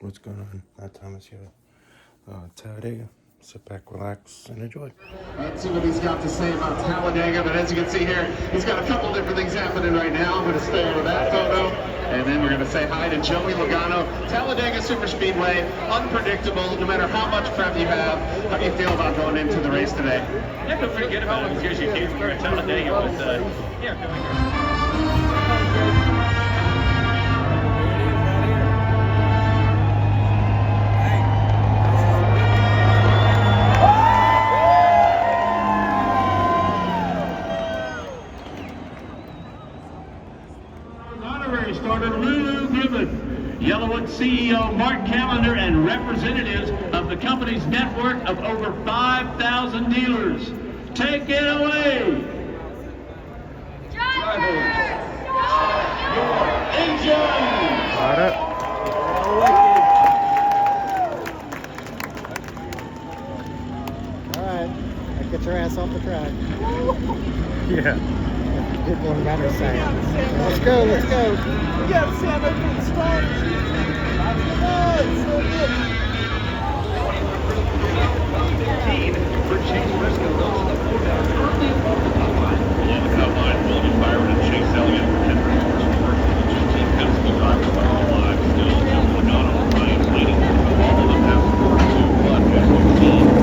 What's going on? Thomas here. Talladega. Sit back, relax, and enjoy. Let's see what he's got to say about Talladega, but as you can see here, he's got a couple different things happening right now. I'm going to stay over that photo, and then we're going to say hi to Joey Logano. Talladega Superspeedway, unpredictable, no matter how much prep you have. How do you feel about going into the race today? I feel pretty good about it because you came through Talladega, but yeah, feeling good. Yellawood CEO Mark Callender and representatives of the company's network of over 5,000 dealers. Take it away! Drivers, your engines! Got it. All right, get your ass off the track. Yeah. People on the other side. Let's go, let's go. You gotta see how they put the stars. It's so good. For Chase Briscoe goes to the podium early on the top line. Along the top line, William Byron and Chase Elliott for Henry first and first. The two team Penske drivers are all alive. Still, Joe Logano and Ryan Blaney. All of them have scored 2-1-15.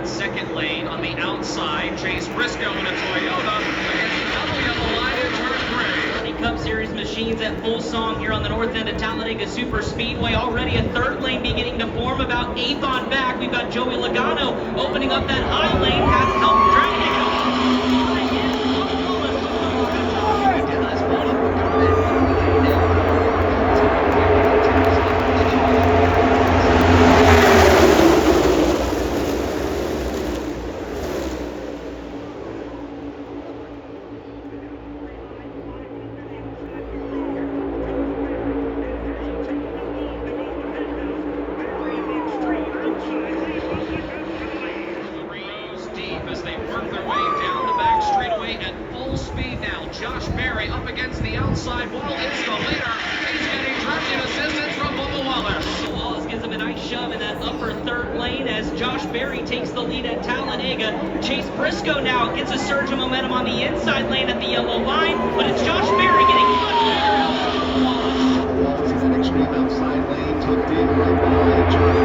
Second lane on the outside, Chase Briscoe in a Toyota against double yellow line in turn 3. Cup Series machines at full song here on the north end of Talladega Super Speedway. Already a third lane beginning to form, about eighth on back. We've got Joey Logano opening up that high lane, has helped drag it. As they work their way down the back straightaway at full speed now. Josh Berry up against the outside wall. It's the leader. He's getting traction assistance from Bubba Wallace. Wallace gives him a nice shove in that upper third lane as Josh Berry takes the lead at Talladega. Talladega. Chase Briscoe now gets a surge of momentum on the inside lane at the yellow line, but it's Josh Berry getting much bigger outside Wallace. Wallace in that extreme outside lane, tucked in right behind John.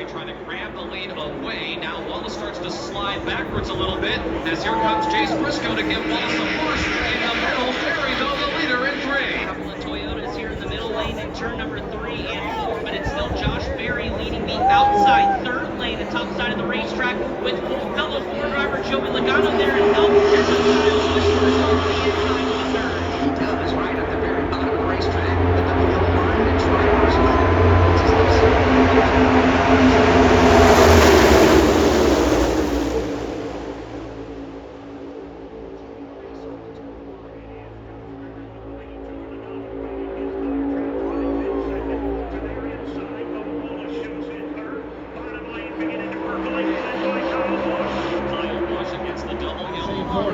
Trying to grab the lead away. Now Wallace starts to slide backwards a little bit as here comes Chase Briscoe to give Wallace a push in the middle. Berry, though, the leader in 3. A couple of Toyotas here in the middle lane in turn number 3 and 4, but it's still Josh Berry leading the outside third lane, the top side of the racetrack, with fellow Ford driver Joey Logano there and help. There's a mile push on the inside of the third. He does, right at the very bottom of the racetrack, at the yellow line, and drivers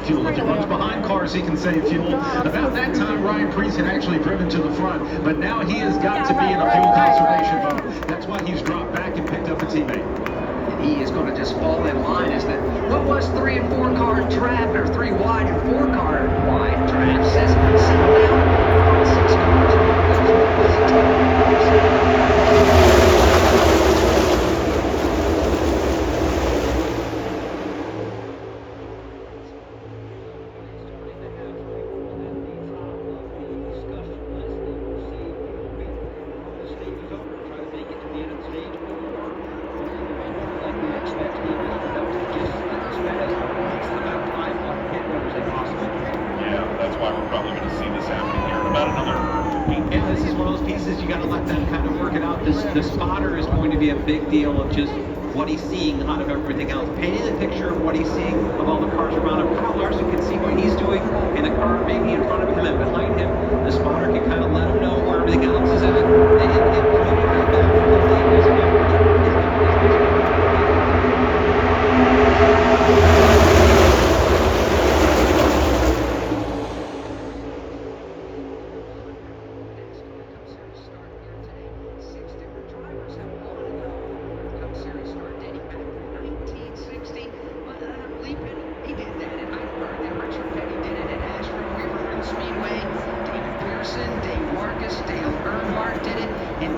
fuel. If he runs behind cars, he can save fuel. About that time, Ryan Preece had actually driven to the front, but now he has got to be in a fuel conservation mode. That's why he's dropped back and picked up a teammate. he is going to just fall in line as that what was 3 and 4 car draft, or 3 wide and 4 car wide draft, says settle down 6 cars. Yeah, that's why we're probably going to see this happening here in about another week. Yeah, this is one of those pieces you got to let them kind of work it out. The spotter is going to be a big deal of just what he's seeing out of everything else. Painting the picture of what he's seeing of all the cars around him. Kyle Larson can see what he's doing in a car maybe in front of him and behind him. The spotter can kind of let him know where everything else is at.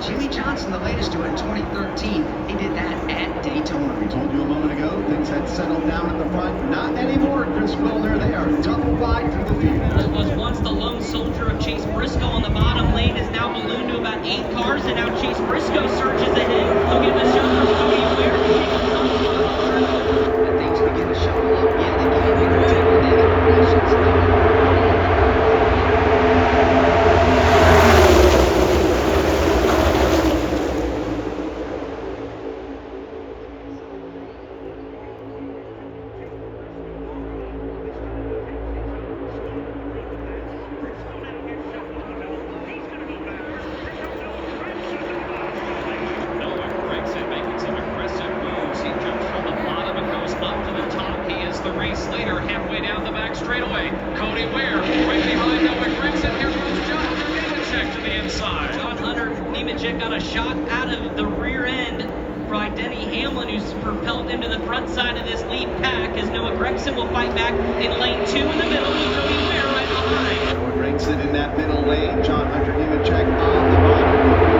Jimmy Johnson, the latest to it in 2013, he did that at Daytona. We told you a moment ago, things had settled down at the front. Not anymore, Chris Wilner. They are double wide through the field. What was once the lone soldier of Chase Briscoe on the bottom lane is now ballooned to about 8 cars, and now Chase Briscoe surges ahead. He'll get the shot from Cody Ware. And things begin to shuffle up yet again here in Talladega. The race leader halfway down the back straightaway. Cody Ware right behind Noah Gregson. Here goes John Hunter to the inside. John Hunter Nemechek got a shot out of the rear end by Denny Hamlin, who's propelled him to the front side of this lead pack, as Noah Gregson will fight back in lane 2 in the middle with Cody Ware right behind. Noah Gregson in that middle lane. John Hunter Nemechek on the bottom.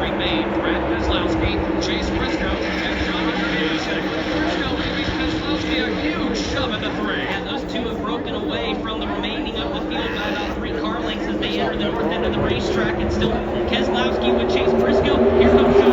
remain. Brad Keselowski, Chase Briscoe, and John Andrews. Briscoe giving Keselowski a huge shove into 3. And those two have broken away from the remaining of the field by about 3 car lengths as they enter the north end of the racetrack. And still Keselowski with Chase Briscoe. Here comes John.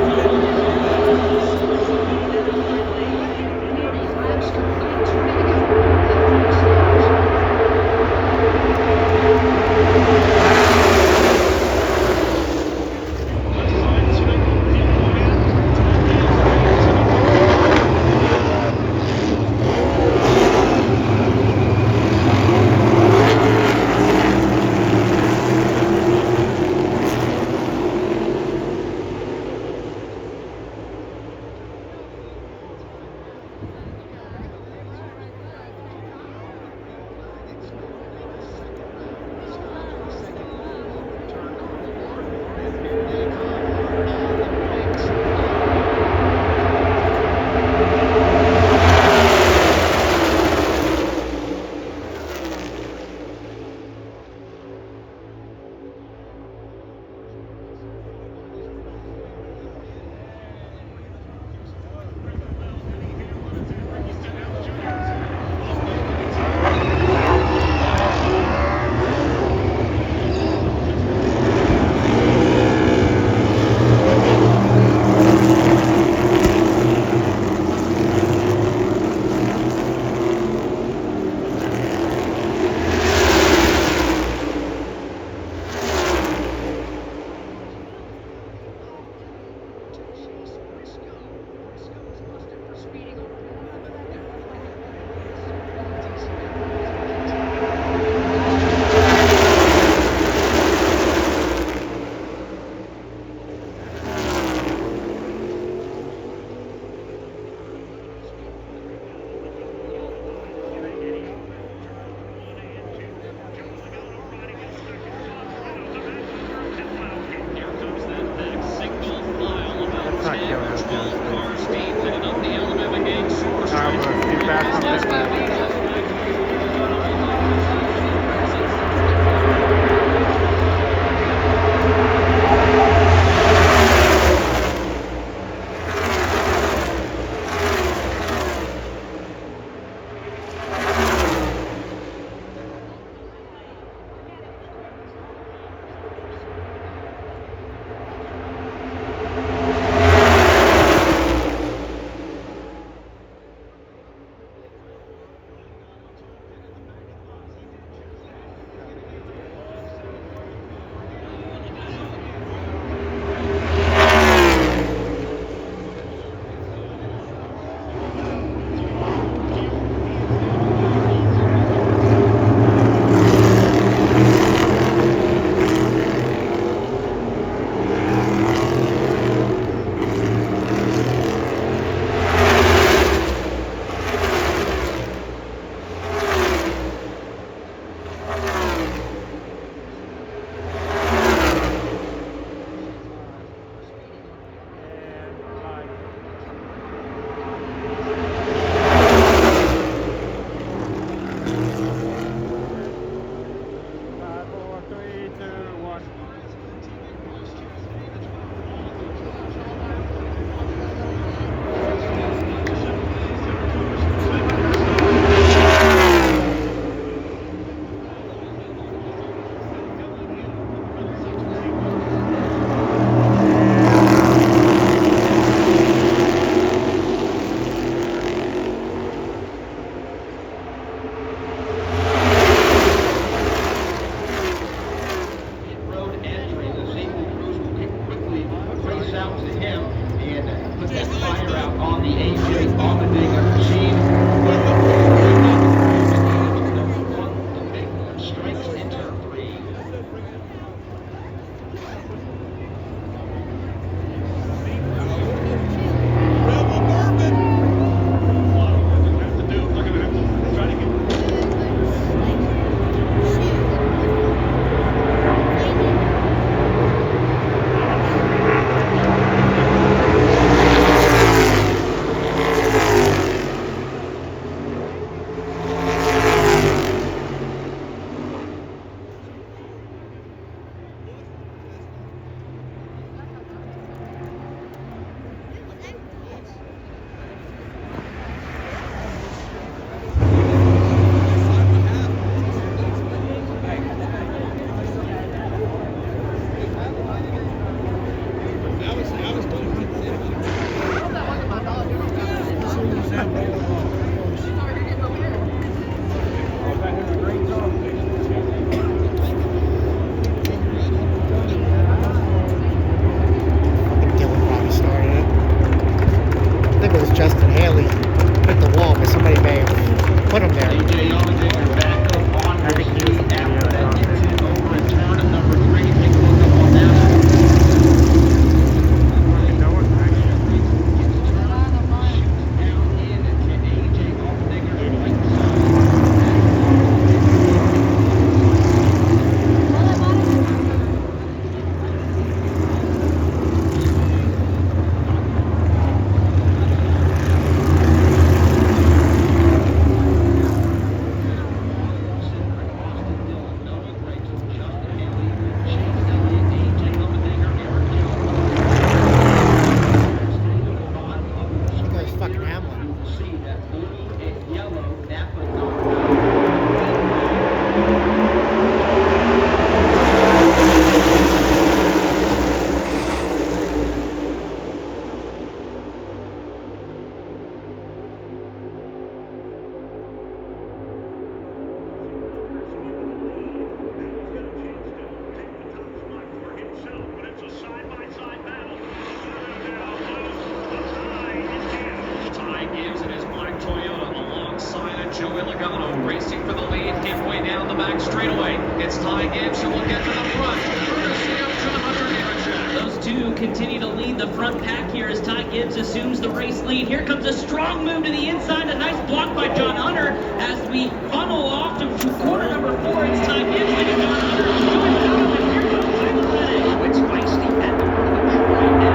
Give way down the back straightaway. It's Ty Gibbs who will get to the front. Courtesy of John Hunter. Those two continue to lead the front pack here as Ty Gibbs assumes the race lead. Here comes a strong move to the inside. A nice block by John Hunter as we funnel off to corner number 4. It's Ty Gibbs leading John Hunter. Joins out, and here comes Tyler Reddick. It's feisty at the front of the pack right now.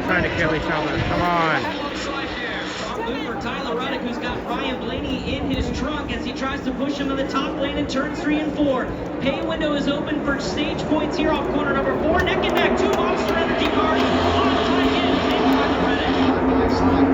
Trying to kill each other. Come on. Move for Tyler Reddick, who's got Ryan Blaney in his trunk as he tries to push him to the top lane in turns 3 and 4. Pay window is open for stage points here off corner number 4. Neck and neck, 2 Monster Energy cars. On Ty Gibbs and Tyler Reddick.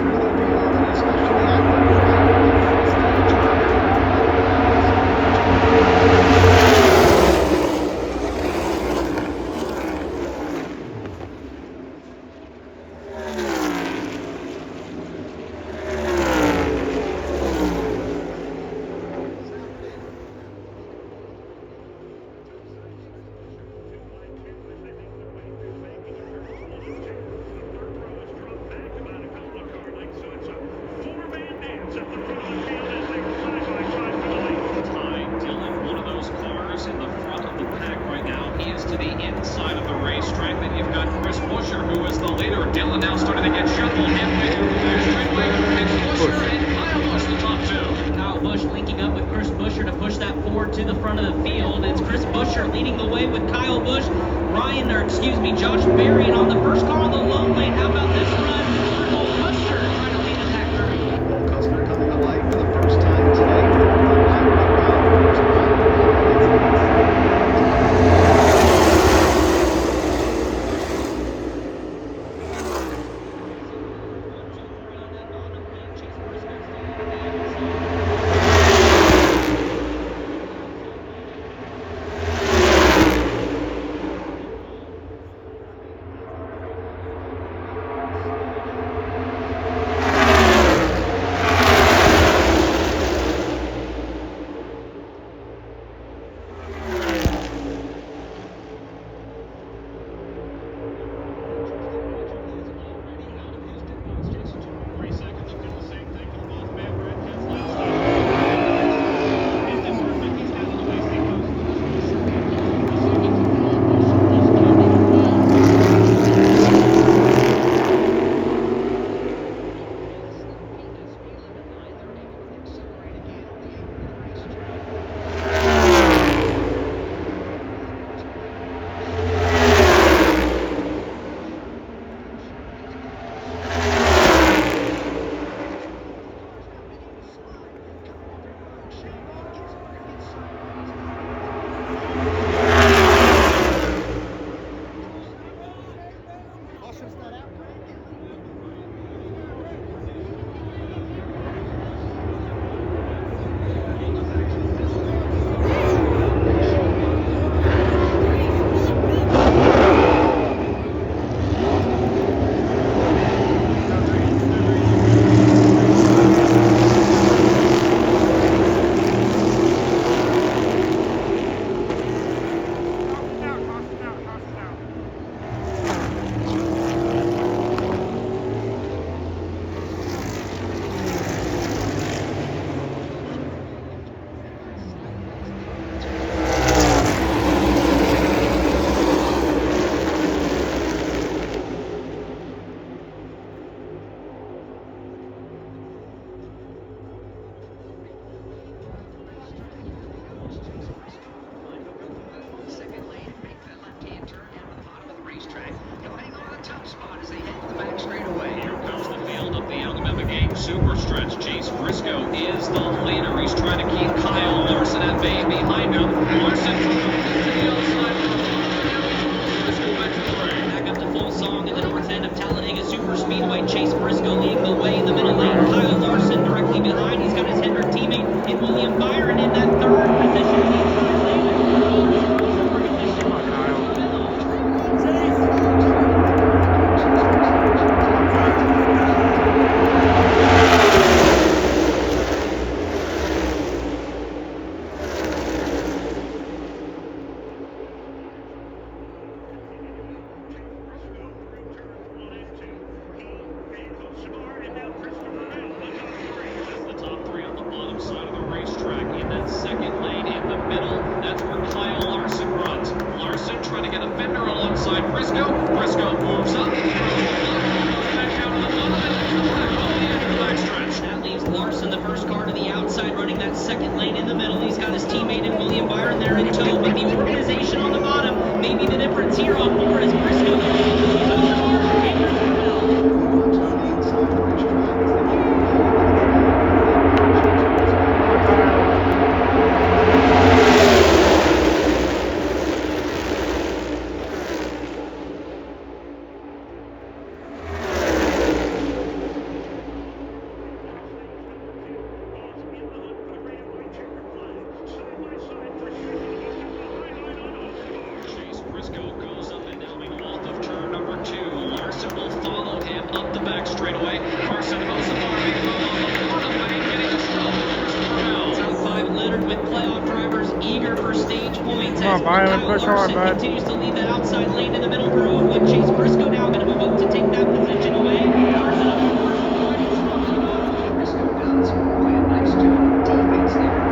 Side by side through the field, and especially at the Dylan now starting to get shuffled halfway through the back straightaway. It's Busher and Kyle Busch, the top 2. Kyle Busch linking up with Chris Busher to push that forward to the front of the field. It's Chris Busher leading the way with Kyle Busch. Josh Berry on the first car on the low lane. How about this run? Cole Custer trying to lead the pack through. Cole Custer coming to life for the first time today. Super stretch. Chase Briscoe is the leader. He's trying to keep Kyle Larson at bay behind him. Larson to the outside. Briscoe back to the ring. Back up to full song in the north end of Talladega Super Speedway. Chase Briscoe leading the way in the middle lane. Kyle Larson directly behind. He's got his Hendrick teammate in William Byron in that that second lane in the middle. He's got his teammate in William Byron there in tow, but the organization on the bottom may be the difference here on 4 is Briscoe. Briscoe goes up and down off of turn number 2. Larson will follow him up the back straightaway. Carson goes on the way, getting a stop. Top 5 littered with playoff drivers eager for stage points. Come on, Byron, push hard, bud. Continues to lead that outside lane in the middle groove with Chase Briscoe now going to move up to take that position away. Larson up to first. Briscoe does play a nice job. Defense there.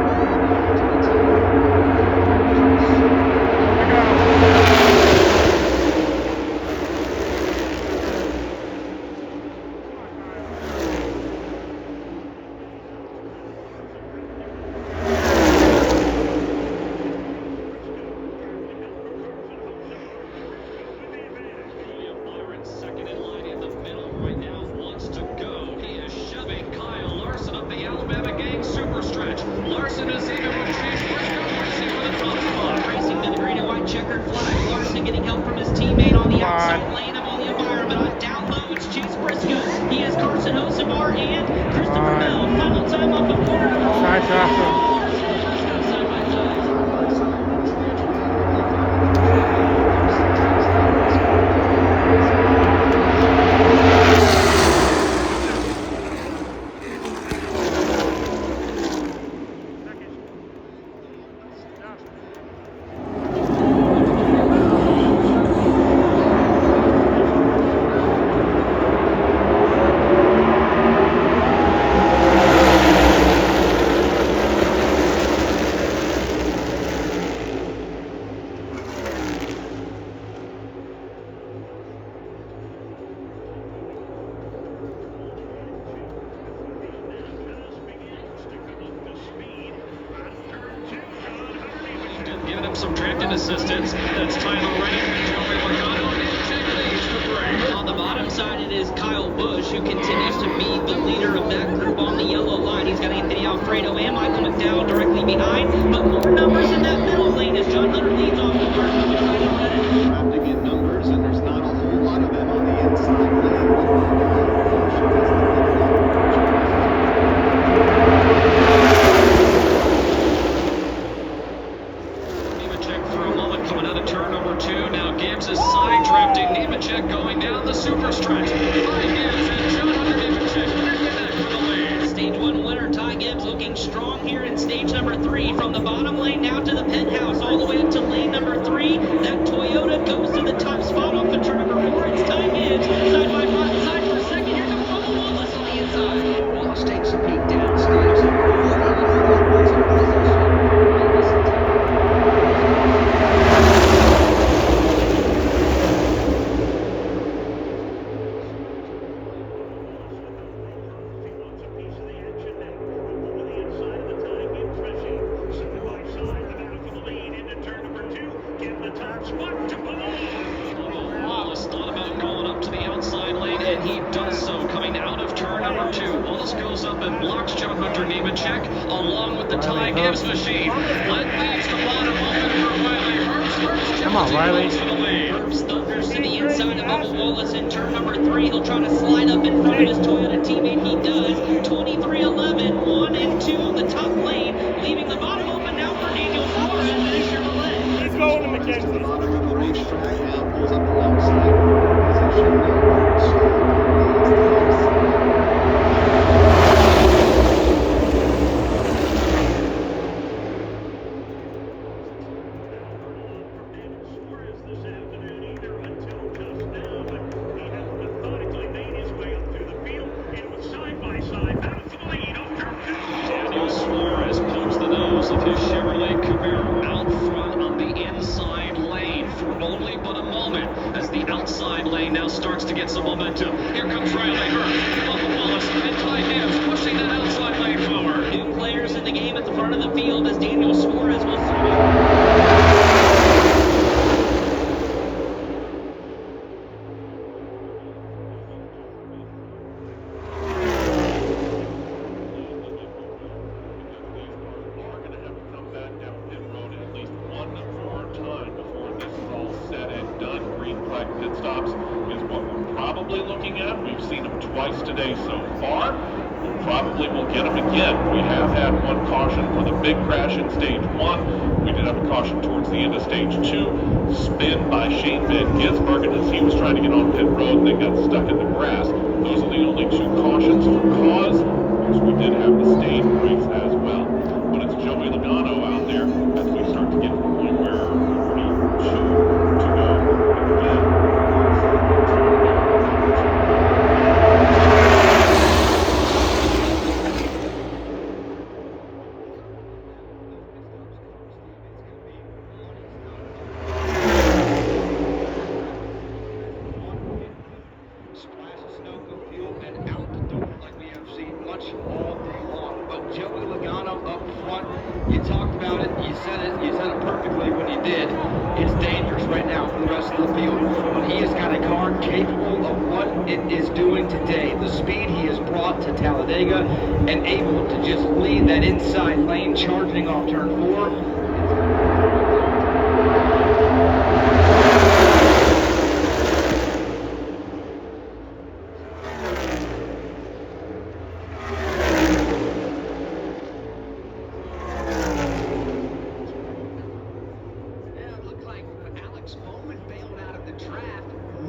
Second in line in the middle right now, wants to go. He is shoving Kyle Larson up the Alabama gang super stretch. Larson is even with Chase Briscoe racing for the top spot. Racing to the green and white checkered flag. Larson getting help from his teammate on the outside lane of William Byron, but on down low it's Chase Briscoe. He has Carson Hosevar and Christopher Bell. Final time off the corner. Giving him some drafting assistance. That's Tyler Redding and Joey Logano and leads the break. On the bottom side, it is Kyle Busch, who continues to be the leader of that group on the yellow line. He's got Anthony Alfredo and Michael McDowell directly behind, but more numbers in that middle lane as John Hunter leads off the first of the Tyler Redding. Drafting in numbers, and there's not a whole lot of them on the inside lane. Coming out of turn number 2, now Gibbs is side drafting Nemechek going down the super stretch. Ty Gibbs and John Hunter Nemechek reconnect for the lead. Stage 1 winner Ty Gibbs looking strong here in stage number 3. From the bottom lane down to the penthouse, all the way up to lane number 3. That Toyota goes to the top spot off the turn number 4. It's Ty Gibbs, side by side for second. Here's a Bubba Wallace on the inside. Wallace takes a peek downstage. Wallace thought about going up to the outside lane, and he does so. Coming out of turn number 2, Wallace goes up and blocks John Hunter Nemechek along with the Ty Gibbs machine. Let leaves the bottom open for Riley Herbst. Come on, Riley. Herbst thunders to the inside of Bubba Wallace in turn number 3. He'll try to slide up in front of his Toyota teammate. He does. 23-11, 1 and 2, the top lane, leaving the bottom open now for Daniel Flores and his Chevrolet. He's going to McKenzie. Bottom of the racetrack now pulls up alongside position there. Daniel Suarez pumps the nose of his Chevrolet Camaro out front on the inside lane for only but a moment as the outside lane now starts. starts to get some momentum. Here comes Riley Hurd. Bubba Wallace and Ty Gibbs pushing that outside lane forward. New players in the game at the front of the field as Daniel Suarez will serve. Pit stops is what we're probably looking at. We've seen them twice today so far. We probably will get them again. We have had one caution for the big crash in stage 1. We did have a caution towards the end of stage 2. Spin by Shane Van Gisbergen as he was trying to get on pit road and then got stuck in the grass. Those are the only 2 cautions for cause. Of course, we did have the stage breaks as well. But it's Joey Logano out there as we start to get to the point where we're already 2 to go. All day long, but Joey Logano up front, you talked about it, you said it perfectly when you did. It's dangerous right now for the rest of the field. But he has got a car capable of what it is doing today. The speed he has brought to Talladega and able to just lead that inside lane, charging off turn 4.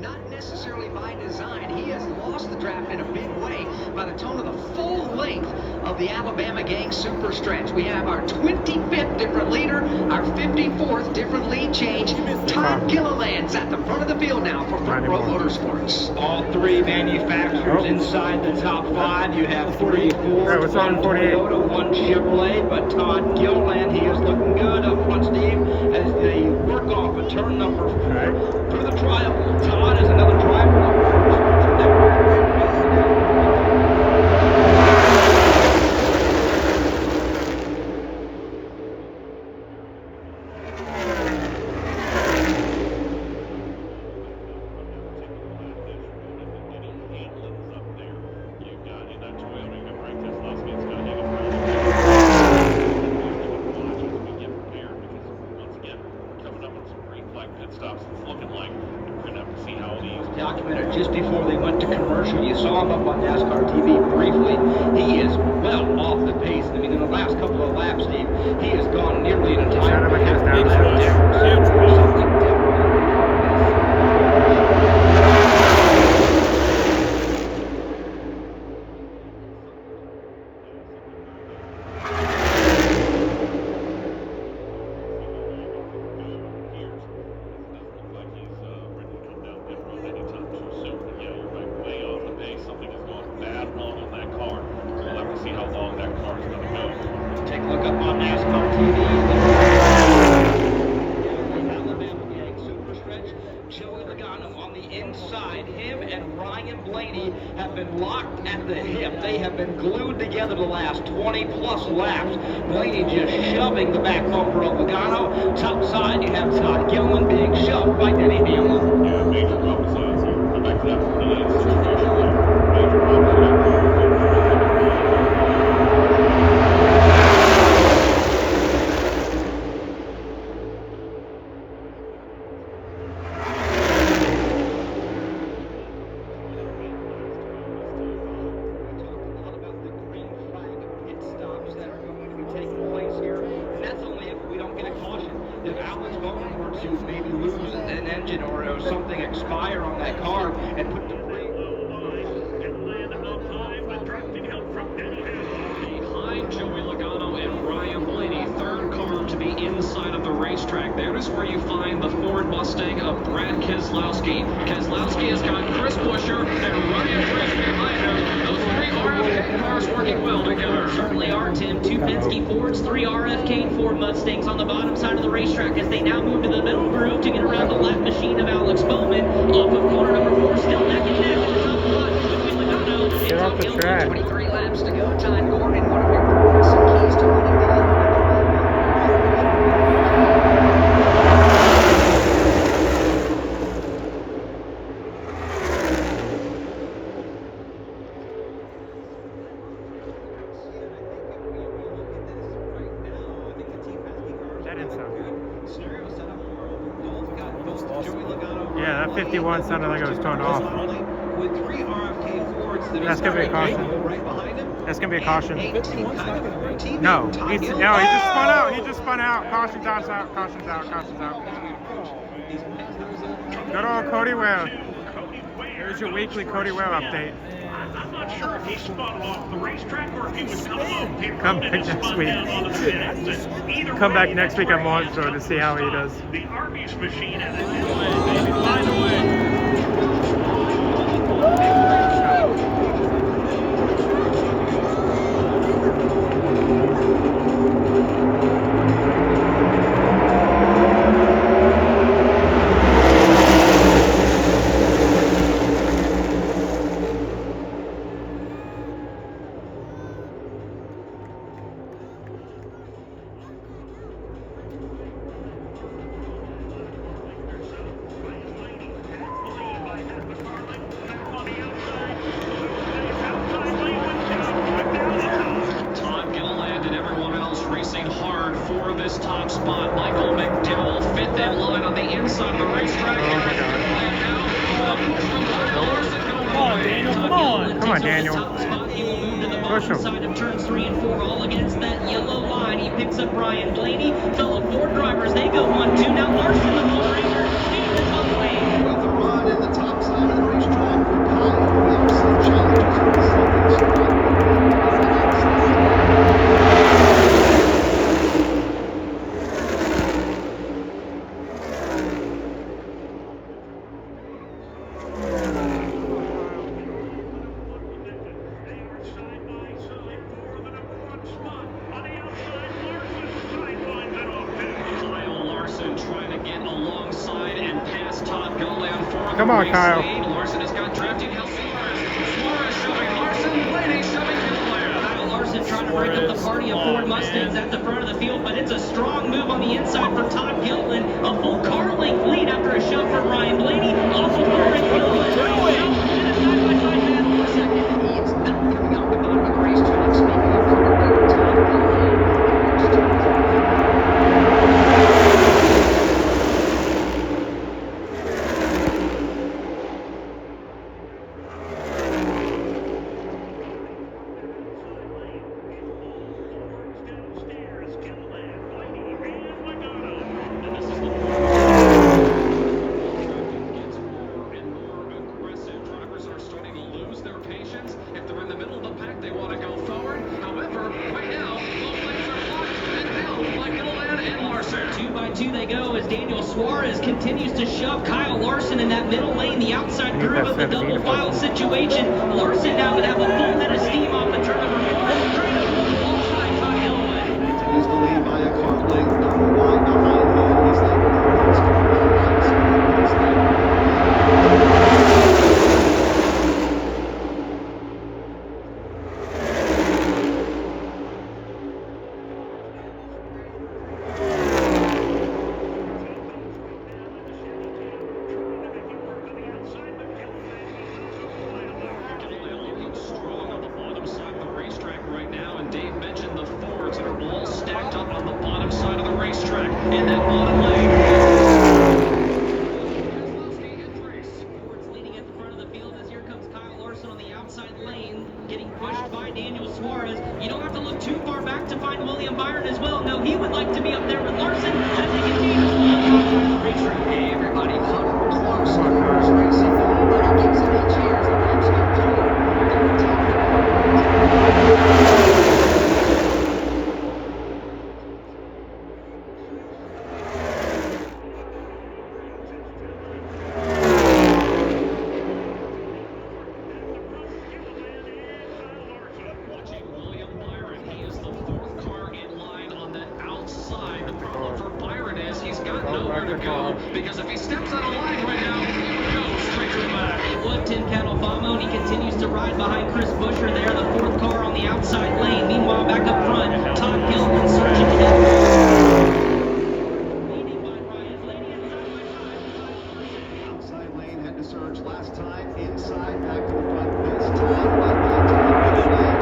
Not necessarily by design. He has lost the draft in a big way by the tone of the full length of the Alabama Gang Super Stretch. We have our 25th different leader, our 54th different lead change. Todd Gilliland's at the front of the field now for Front Row Motorsports. All 3 manufacturers inside the top 5. You have 3 Ford, 1 Toyota, 1 Chevrolet, but Todd Gilliland, he is looking good up front, Steve, as they work off a turn number 4 for the trial. Todd is another driver. Pit stops. It's looking like we're going to have to see how these documented just before they went to commercial. You saw him up on NASCAR TV briefly. He is well off the pace. I mean, in the last couple of laps, Steve, he has gone nearly an entire half lap. See how long that car is going to go. Take a look up on NASCAR TV. Alabama Gang Super Stretch. Joey Logano on the inside. Him and Ryan Blaney have been locked at the hip. They have been glued together the last 20-plus laps. Blaney just shoving the back bumper of Logano. Top side, you have Todd Gilliland being shoved by Denny Hamlin. Yeah, major problems. Come back to that situation there. Major problems. If Alex Bowman were to maybe lose an engine or something expire on that car and put the brake and land up high, but drafting help from behind Joey Logano and Ryan Blaney, third car to be inside of the racetrack. There is where you find the Ford Mustang of Brad Keselowski. Keselowski has got Chris Buescher and Ryan Preece behind him. Those 3 cars working well together. Certainly are, Tim. 2 Penske Fords, 3 RFK Ford Mustangs on the bottom side of the racetrack as they now move to the middle groove to get around the lap machine of Alex Bowman. Off of corner number 4, still neck and neck at the top spot between Logano and Get off Tom the Gilliland. track. 23 laps to go. Todd Gordon, one of your progressive keys to winning the Yellawood. That didn't sound good. Yeah, that 51 sounded like it was turned off. With 3 RFK Fords that That's gonna be a caution. right behind him. That's gonna be a caution. 18 kind of routine. No, he Todd just Gilliland. spun out. He just spun out. Caution's out. Caution's out. Caution's out. Good old Cody Ware. There's your weekly Cody Ware update. I'm not sure if he spun off the racetrack or if he was coming off pit road. Come back and next spun week. down onto the pit. Either Come back way, next week it's on Monzo to see how he does. The Arby's machine and the Todd Gilliland and everyone else racing hard for this top spot. Michael McDowell fit that line on the inside of the racetrack. Come on, Daniel. He will move to the Push bottom him. side of turns 3 and 4, all against that yellow line. He picks up Brian Blaney. Fellow Ford drivers, they go 1-2. Now Larson, the Ford Ranger, leads the top lane. With the run in the top side of the racetrack, Kyle Larson challenges for the second straight. Kyle Larson trying to get alongside and pass Todd Gilliland for the Come on, race Kyle. lead. Larson has got drafting Suarez. Suarez shoving Larson, Blaney shoving Gilliland. Kyle Larson trying to break up the party of Ford Mustangs at the front of the field, but it's a strong move on the inside for Todd Gilliland. A full car length lead after a shove from Ryan Blaney. Off of Brian Gilliland. Side-by-side battle for second. He is not coming out the bottom of the racetrack. Speaking of Gordon, Todd Gilliland. Suarez continues to shove Kyle Larson in that middle lane, the outside Need groove that of the 17 double file situation. Larson now would have a full head of steam off the turn number 4. Straight up alongside Todd Yellawood. Continues to lead by a car length, number 9 behind him. He's like strong on the bottom side of the racetrack right now, and Dave mentioned the Fords that are all stacked up on the bottom side of the racetrack in that bottom lane. Ford's leading at the front of the field as here comes Kyle Larson on the outside lane, getting pushed by Daniel Suarez. You don't have to look too far back to find William Byron as well. No, he would like to be up there with Larson as they continue to pull up on the racetrack. Hey, everybody, come close. Cars racing. Nobody gives any cheers. The laps go through. Watching William Byron because if he steps out of line right now, he would go straight to the back. It would Tin Kettle Famo, and he continues to ride behind Chris Buescher there, the fourth car on the outside lane. Meanwhile, back up front, Todd Gilpin searching ahead. Outside lane had to surge last time. Inside, back to the front this time. But back to the middle lane.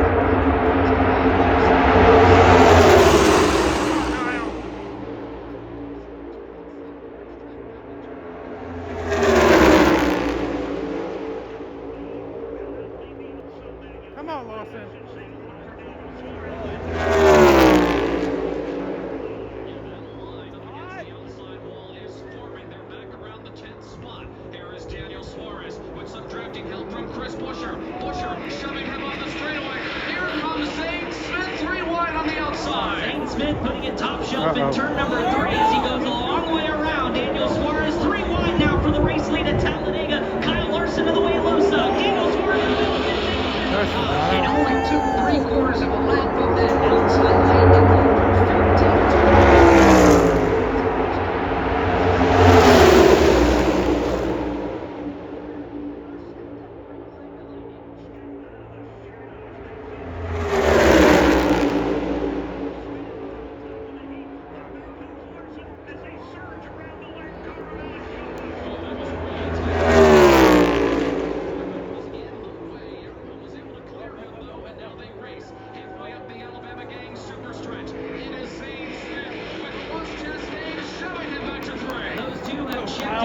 Come on, Lawson. With some drafting help from Chris Buescher. Buescher shoving him on the straightaway. Here comes Zane Smith, 3 wide on the outside. Zane Smith putting it top shelf in turn number 3 as he goes a long way around. Daniel Suarez 3 wide now for the race lead at Talladega. Kyle Larson to the way Losa. Daniel Suarez in the middle. It only took 3/4 of a lap of that outside lane to go from 15 to 12.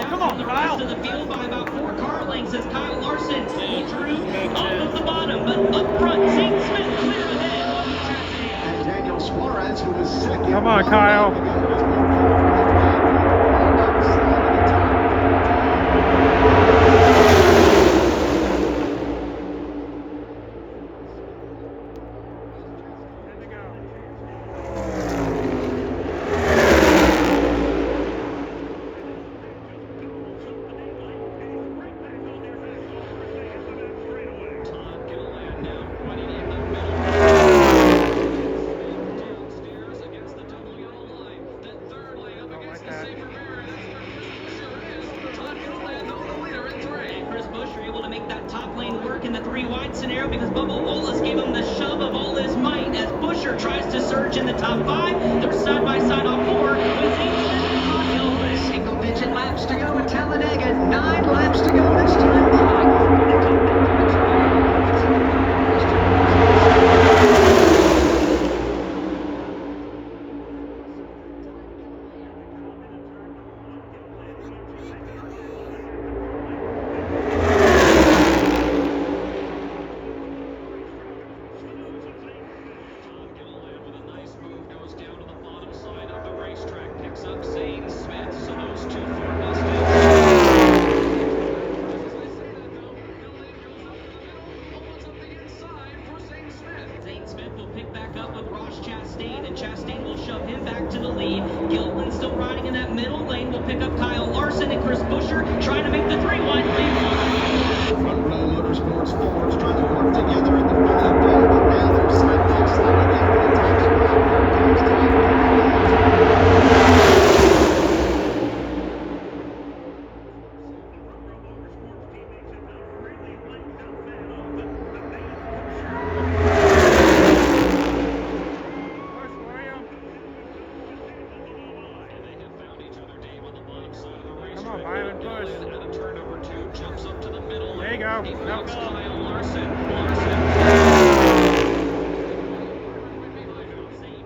Come on, the rest of the field by about 4 car lengths as Kyle Larson drew off of the bottom, but up front, Zane Smith clear ahead. And Daniel Suarez, who was second. Come on, Kyle. Chris Buescher able to make that top lane work in the 3 wide scenario because Bubba Wallace gave him the shove of all his might as Buescher tries to surge in the top 5. They're side by side on 4 with Zane Smith and Todd Gilpin. Single-digit laps to go at Talladega. 9 laps to go this time by. Chastain, and Chastain will shove him back to the lead. Gilpin still riding in that middle lane. Will pick up Kyle Larson and Chris Buescher trying to make the 3 wide lead. Front row motorsports Fords trying to work together at the front of the field, but now they're side by side again for the top spot. Here comes There you go. He Nope. Kyle Larson. You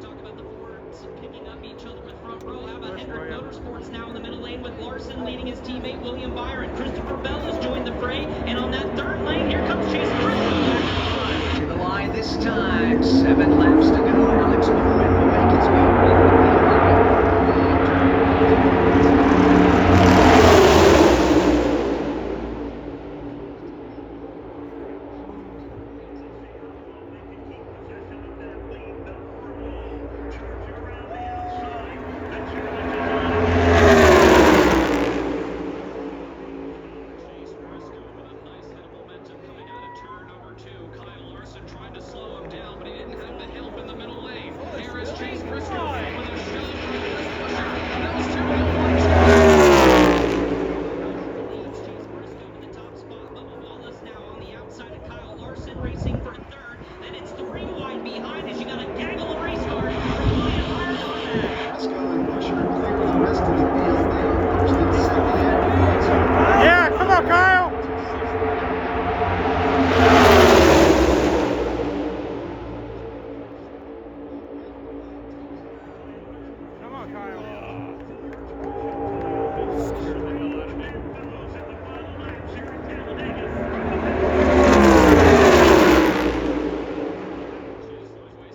talk about the Fords picking up each other with front row. How about Hendrick Motorsports now in the middle lane with Larson leading his teammate William Byron. Christopher Bell has joined the fray, and on that 3rd lane, here comes Chase Briscoe. To the line this time. 7 laps to go. Alex Bowman will make his way around the field. Trying to slow him down, but he didn't have the help in the middle. Larson racing for third. Then it's 3 wide behind as you got a gaggle of race cars from William Byron on that. Briscoe and Busher clear the rest of the field. They are first and second in. Yeah, come on, Kyle. Come on, Kyle.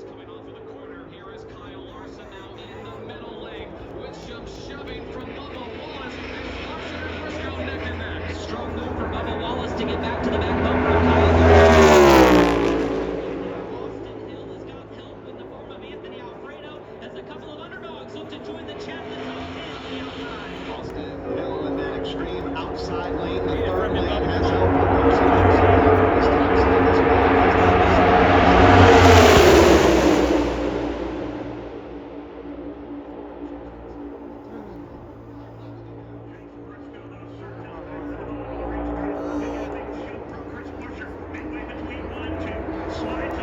Coming off of the corner, here is Kyle Larson now in the middle lane with some shoving from Bubba Wallace. Larson and Briscoe neck and neck. Strong move for Bubba Wallace to get back to the back bumper of Kyle Larson. Austin Hill has got help in the form of Anthony Alfredo as a couple of underdogs look to join the chat in the top 10 on the outside. Austin Hill in that extreme outside lane. The third lane has help. Of course, he comes in this top side as well.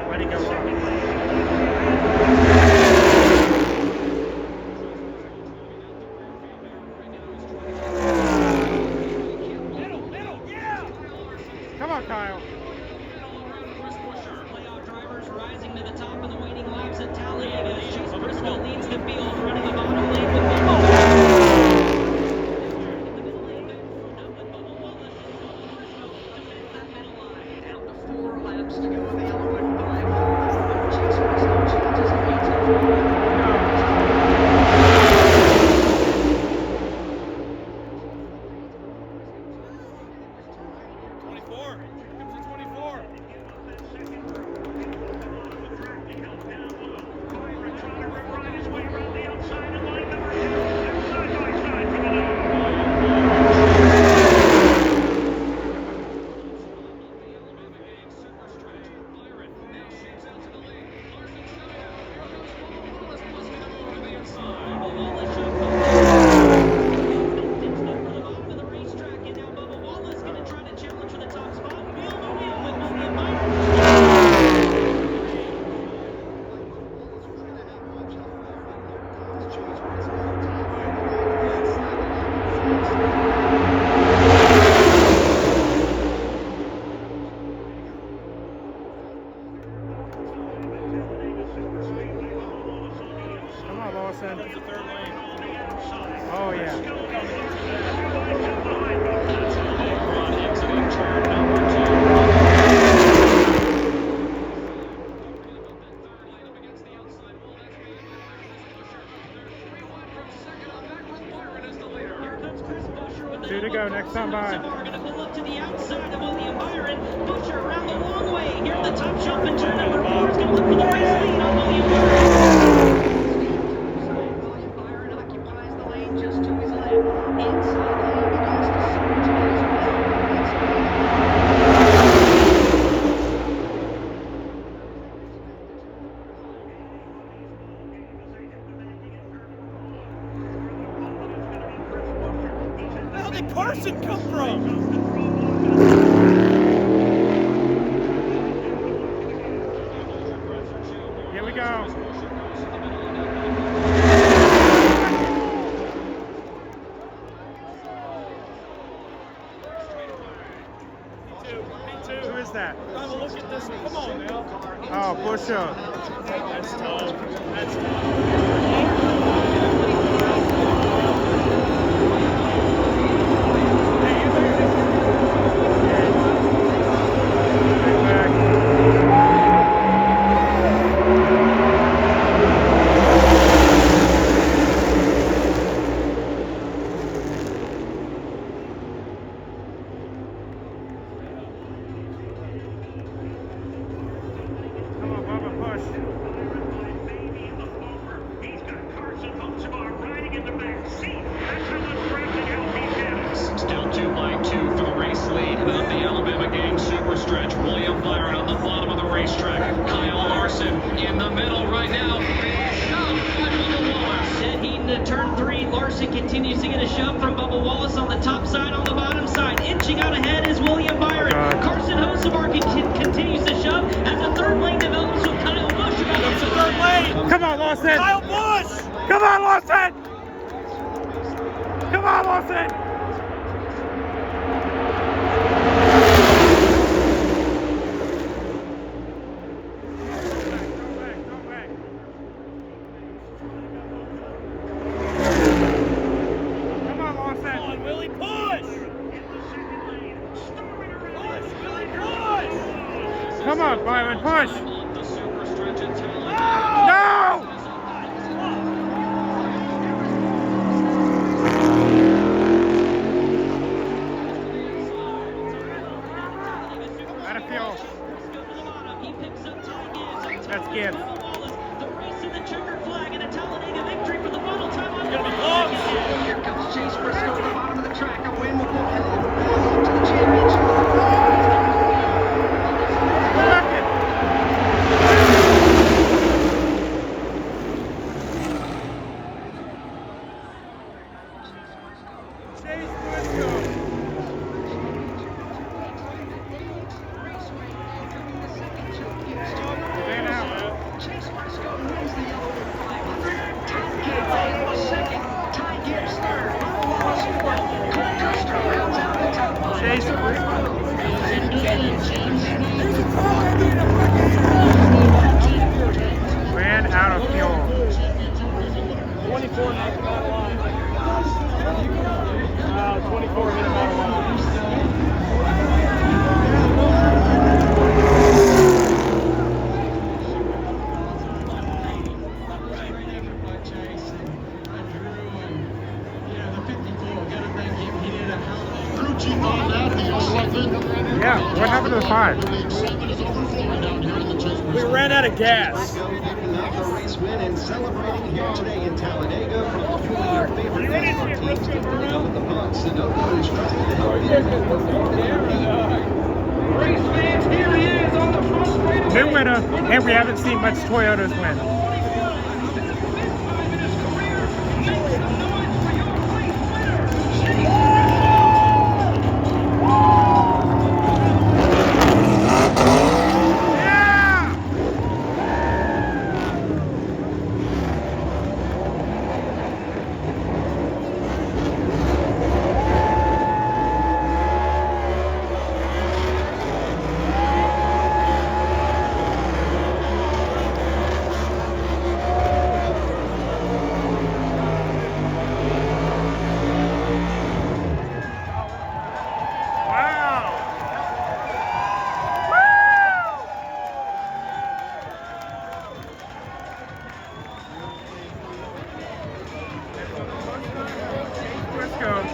Way to go, Rob. Come on, Kyle. Playoff drivers rising to the top of the waiting laps at Talladega. Chase Briscoe leads the field, running the bottom lane with Bubba Wallace. In the middle lane, nothing Bubba Wallace and Chase Briscoe defends that middle line. Down to 4 laps to go in the Yellawood 5. Chase Briscoe changes and Come on, Lawson. Oh, yeah. Exiting turn number 2. Third lane up against the outside wall. That's There's 3 wide from second on back with Byron as the leader. Here comes Chris Busher with the 2 to go, next time by. We're going to pull up to the outside of William Byron. Busher around the long way. Here at the top jump in turn number 4 is going to look for the race lead on William Byron. William Byron occupies the lane just to his left. Inside lane begins to surge in as well. Where the hell did Carson come from? Here we go. Who is that? Look at this. Come on now. Oh, Busher. That's tough. That's tough. Come on, Bubba, push. Still 2 by 2 for the race lead of the Alabama gang super stretch. William Byron on the bottom of the racetrack. Kyle Larson in the middle right now. Shove by Bubba Wallace. Dead heat into turn 3. Larson continues to get a shove from Bubba Wallace on the top side, on the bottom side. Inching out ahead is William Byron. Carson Hosevar continues to shove. Lawson! Kyle Busch! Come on, Lawson! Come on, Lawson! Come on, Lawson! Come on, Willie, push! Push, Willie, push! Come on, Byron, push! No! Out of fuel. That's Gibbs. The race to the checkered flag and a Talladega victory for the final time on the Here comes Chase Briscoe at the bottom of the track. A win will pull him to the championship. Chase Briscoe wins the Yellawood 500. Tom Gateway was second. Ty Gibbs third. Wallace fourth. Cole Custer rounds out the top five. Chase ran out of fuel. 24 next battle line. 24 minute battle line. Yeah, what happened to the 5? We ran out of gas. The race win and celebrating here today in Talladega from fueling your favorite NASCAR teams to bring up the Bucks and others trusted to help you Race fans, here he is on the front straight. New winner, and we haven't seen much Toyotas win.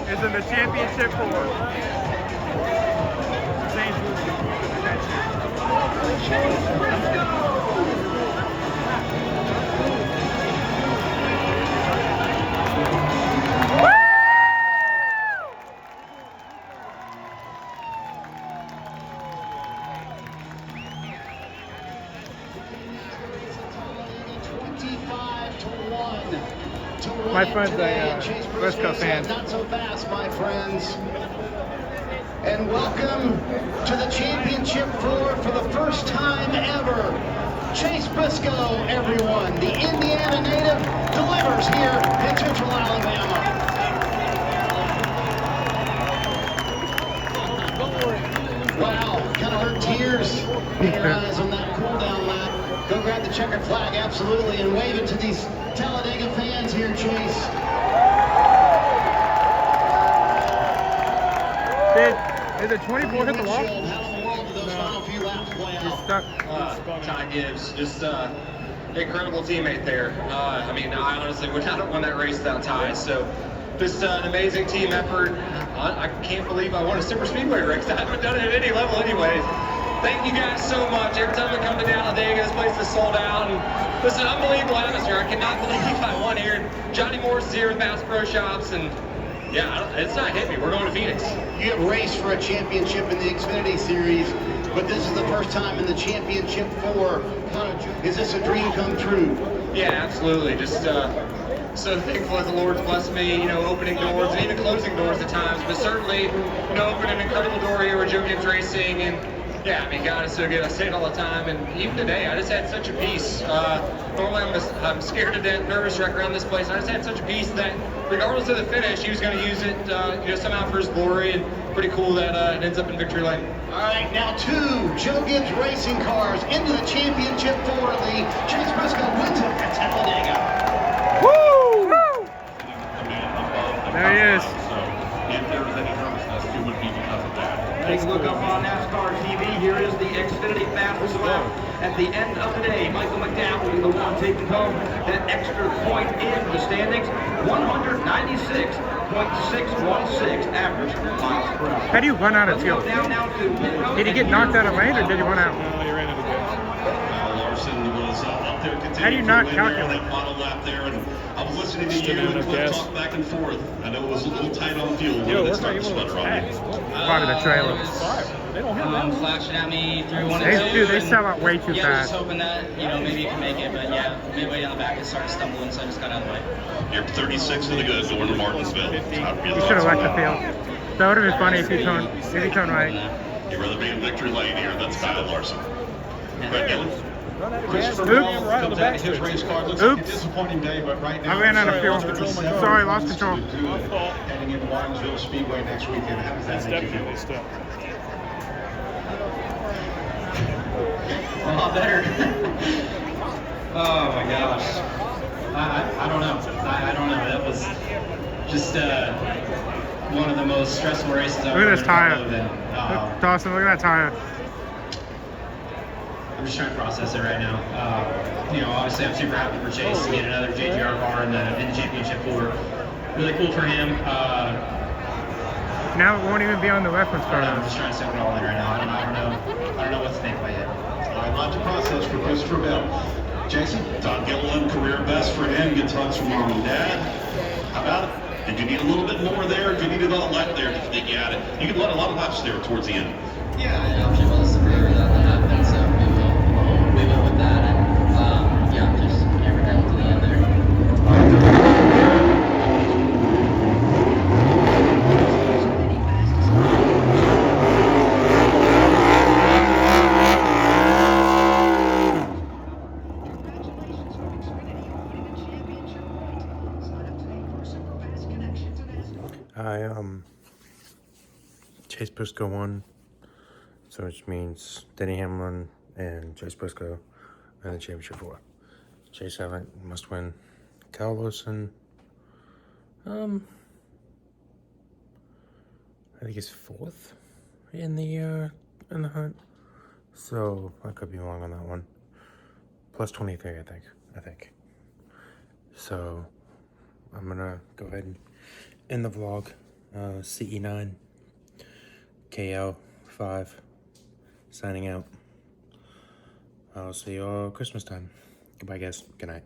Is in the championship for St. My friend's a Briscoe fan. Not so fast, my friends. And welcome to the championship floor for the first time ever. Chase Briscoe, everyone. The Indiana native delivers here in Central Alabama. Wow, kind of hurt tears in your eyes on that cool down lap. Go grab the checkered flag, absolutely, and wave it to these Talladega fans here, Chase. Is it 24 hit the wall? How in the world did those final few laps play out? He's stuck. Ty Gibbs, just incredible teammate there. I mean, I honestly would not have won that race without Ty. So, just an amazing team effort. I can't believe I won a super speedway race. I haven't done it at any level, anyways. Thank you guys so much. Every time I come to Talladega, this place is sold out. And listen, unbelievable atmosphere. I cannot believe I won here. Johnny Morris is here with Bass Pro Shops, and yeah, it's not hit me. We're going to Phoenix. You have raced for a championship in the Xfinity Series, but this is the first time in the Championship 4. Is this a dream come true? Yeah, absolutely. Just so thankful that the Lord's blessed me, you know, opening doors and even closing doors at times, but certainly, you know, opening an incredible door here with Joe Gibbs Racing, and Yeah, I mean, God is so good. I say it all the time, and even today, I just had such a peace. Normally, I'm scared to death, nervous wreck around this place. I just had such a peace that, regardless of the finish, he was going to use it, somehow for his glory. And pretty cool that it ends up in victory lane. All right, now 2 Joe Gibbs racing cars into the championship for the Chase Briscoe wins it at Talladega. Woo! The There he is. So if there was any nervousness, it would be because of that. Take a look up on NASCAR TV. Here is the Xfinity fastest lap at the end of the day. Michael McDowell will be the one taking home that extra point in the standings. 196.616 average miles per hour. How do you run out of Let's go fuel? down now to pit road. Did he get knocked out of lane or did he run out? No, he ran out of gas. Larson was up there continuing How do you not to win there on calculate? that final lap there, and I was listening to Still you got and enough Cliff gas. talk back and forth. I know it was a little tight on fuel. When Yo, did it what's start not to even sputter on you? part of the trailer? They don't have flashing at me through 1 and 2. Dude, they and, sell out way too yeah, I was fast. just hoping that, maybe you can make it, but yeah, midway down the back it started stumbling, so I just got out of the way. You're 36 to the good going to Martinsville. You should have left the field. That would have been funny if you turned right. You'd rather be in victory lane here. That's Kyle Larson. Brett Gillen. Christopher Oops. Bell comes out in his race car. Looks like a disappointing day, but right now I ran out of fuel. Sorry, lost control. Heading into Martinsville Speedway next weekend. How does that make you feel? A lot better. Oh my gosh. I don't know. I don't know. That was just one of the most stressful races I've Look at ever this tire. been involved in. Dawson, look at that tire. I'm just trying to process it right now. Obviously I'm super happy for Chase to get another JGR car in the championship for. Really cool for him. Now it won't even be on the reference card. I'm just trying to soak it all in right now. I don't know what to think about it. A lot to process for Christopher Bell. Jason? Todd Gilliland, career best for him. Gets hugs from mom and dad. How about it? Did you need a little bit more there? Did you need a lap there? Did you think you had it? You could let a lot of laps there towards the end. Yeah, it actually was severe that happened, so we went with that, and just hammered down to the end there. Chase Briscoe won, so which means Denny Hamlin and Chase Briscoe in the championship four. Chase Elliott must win. Kyle Larson, I think he's fourth in the hunt. So I could be wrong on that one. Plus 23, I think. So I'm gonna go ahead and end the vlog. CE9, KL5, signing out. I'll see you all Christmas time. Goodbye, guys. Good night.